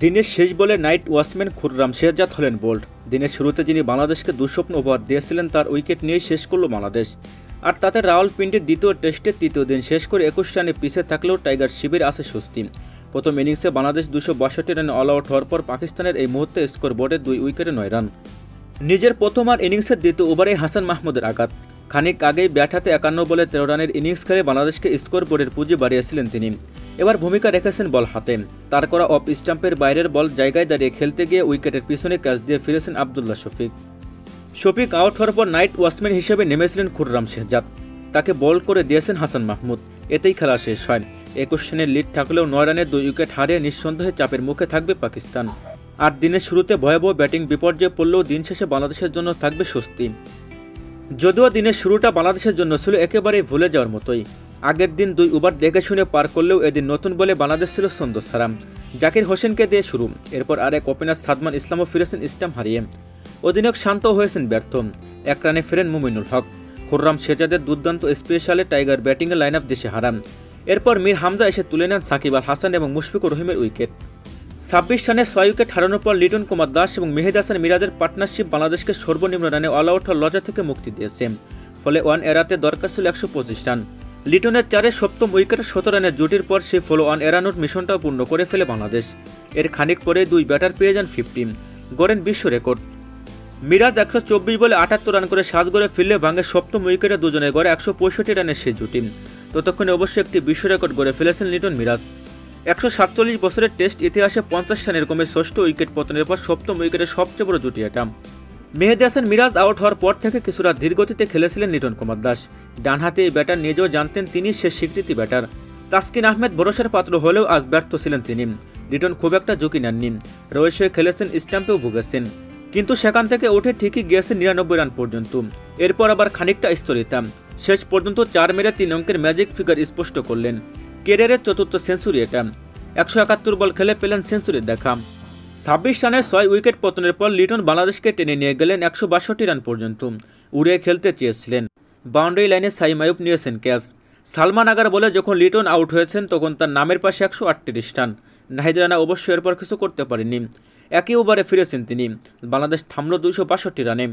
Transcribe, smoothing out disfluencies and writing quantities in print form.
দিনের শেষ বলে নাইট ওয়াচম্যান খুররাম শেহজাদ হলেন বোল্ড। দিনের শুরুতে যিনি বাংলাদেশকে দুঃস্বপ্ন উপহার দিয়েছিলেন তার উইকেট নিয়েই শেষ করল বাংলাদেশ। আর তাতে রাওয়ালপিন্ডির দ্বিতীয় টেস্টের তৃতীয় দিন শেষ করে 21 রানে পিছিয়ে থাকলেও টাইগার শিবির আছে স্বস্তি। প্রথম ইনিংসে বাংলাদেশ 262 রানে অল আউট হওয়ার পর পাকিস্তানের এই মুহূর্তে স্কোর বোর্ডে 2 উইকেটে 9 রান। নিজের প্রথম আর ইনিংসের দ্বিতীয় ওভারে হাসান মাহমুদের আঘাত। খানিক আগেই ব্যাট হাতে 51 বলে 13 রানের ইনিংস খেলে বাংলাদেশকে স্কোর বোর্ডের পুঁজি বাড়িয়েছিলেন তিনি। এবার ভূমিকা রেখেছেন বল হাতে। তার করা অফ স্টাম্পের বাইরের বল জায়গায় দাঁড়িয়ে খেলতে গিয়ে উইকেটের পিছনে ক্যাচ দিয়ে ফিরেছেন আবদুল্লাহ শফিক আউট হওয়ার পর নাইট ওয়াচম্যান হিসেবে নেমেছিলেন খুররাম শেহজাদ। তাকে বল করে দিয়েছেন হাসান মাহমুদ। এতেই খেলা শেষ হয়। 21 রানের লিড থাকলেও 9 রানে 2 উইকেট হারিয়ে নিঃসন্দেহে চাপের মুখে থাকবে পাকিস্তান। আর দিনের শুরুতে ভয়াবহ ব্যাটিং বিপর্যয়ে পড়লেও দিন শেষে বাংলাদেশের জন্য থাকবে স্বস্তি। যদিও দিনের শুরুটা বাংলাদেশের জন্য ছিল একেবারেই ভুলে যাওয়ার মতোই। আগের দিন 2 ওভার দেখে শুনে পার করলেও এদিন নতুন বলে বাংলাদেশ ছিল ছন্দছাড়া। জাকির হোসেনকে দিয়ে শুরু, এরপর আরেক ওপেনার সাদমান ইসলামও ফিরেছেন স্টাম্প হারিয়ে। অধিনায়ক শান্ত হয়েছেন ব্যর্থ। 1 রানে ফেরেন মুমিনুল হক। খুররাম শেহজাদের দুর্দান্ত স্পেশালে টাইগার ব্যাটিংয়ে লাইন আপ দেশে হারান। এরপর মীর হামজা এসে তুলে নেন সাকিব আল হাসান এবং মুশফিকুর রহিমের উইকেট। 26 রানে 6 উইকেট হারানোর পর লিটন কুমার দাস এবং মেহেদী হাসান মিরাজের পার্টনারশিপ বাংলাদেশকে সর্বনিম্ন রানে অল আউট হওয়ার লজ্জা থেকে মুক্তি দিয়েছে। ফলে 1 এড়াতে দরকার ছিল 125 রান। লিটনের 4 সপ্তম উইকেটে 17 রানের জুটির পর সেই ফলো 1 এড়ানোর মিশনটাও পূর্ণ করে ফেলে বাংলাদেশ। এর খানিক পরে 2 ব্যাটার পেয়ে যান 50, গড়েন বিশ্ব রেকর্ড। মিরাজ 124 বলে 78 রান করে 7 গড়ে ফিরলে ভাঙে সপ্তম উইকেটে দুজনে গড়ে 165 রানের সেই জুটি। ততক্ষণে অবশ্যই একটি বিশ্ব রেকর্ড গড়ে ফেলেছেন লিটন মিরাজ। 147 বছরের টেস্ট ইতিহাসে 50 রানের কমে ষষ্ঠ উইকেট পতনের পর সপ্তম উইকেটের সবচেয়ে বড় জুটি এটা। মেহেদী হাসান মিরাজ আউট হওয়ার পর থেকে কিছুটা ধীরগতিতে খেলেছিলেন লিটন কুমার দাস। ডানহাতে এই ব্যাটার নিজেও জানতেন তিনি শেষ স্বীকৃতি ব্যাটার। তাসকিন আহমেদ ভরসার পাত্র হলেও আজ ব্যর্থ ছিলেন তিনি। লিটন খুব একটা ঝুঁকি নেননি। রয়েছে খেলেছেন, স্টাম্পেও ভুগেছেন, কিন্তু সেখান থেকে উঠে ঠিকই গিয়েছেন 99 রান পর্যন্ত। এরপর আবার খানিকটা স্থিরতা। শেষ পর্যন্ত 4 মেরে 3 অঙ্কের ম্যাজিক ফিগার স্পষ্ট করলেন। ক্যারিয়ারের চতুর্থ সেঞ্চুরি এটা। 171 বল খেলে পেলেন সেঞ্চুরির দেখা। 26 রানে 6 উইকেট পতনের পর লিটন বাংলাদেশকে টেনে নিয়ে গেলেন 162 রান পর্যন্ত। উড়িয়ে খেলতে চেয়েছিলেন। বাউন্ডারি লাইনে সাইম আইয়ুব নিয়েছেন ক্যাচ। সালমান আগার বলে যখন লিটন আউট হয়েছেন তখন তার নামের পাশে 138 রান। নাহিদ রানা অবশ্য এরপর কিছু করতে পারেননি। একই ওভারে ফিরেছেন তিনি। বাংলাদেশ থামল 262 রানে।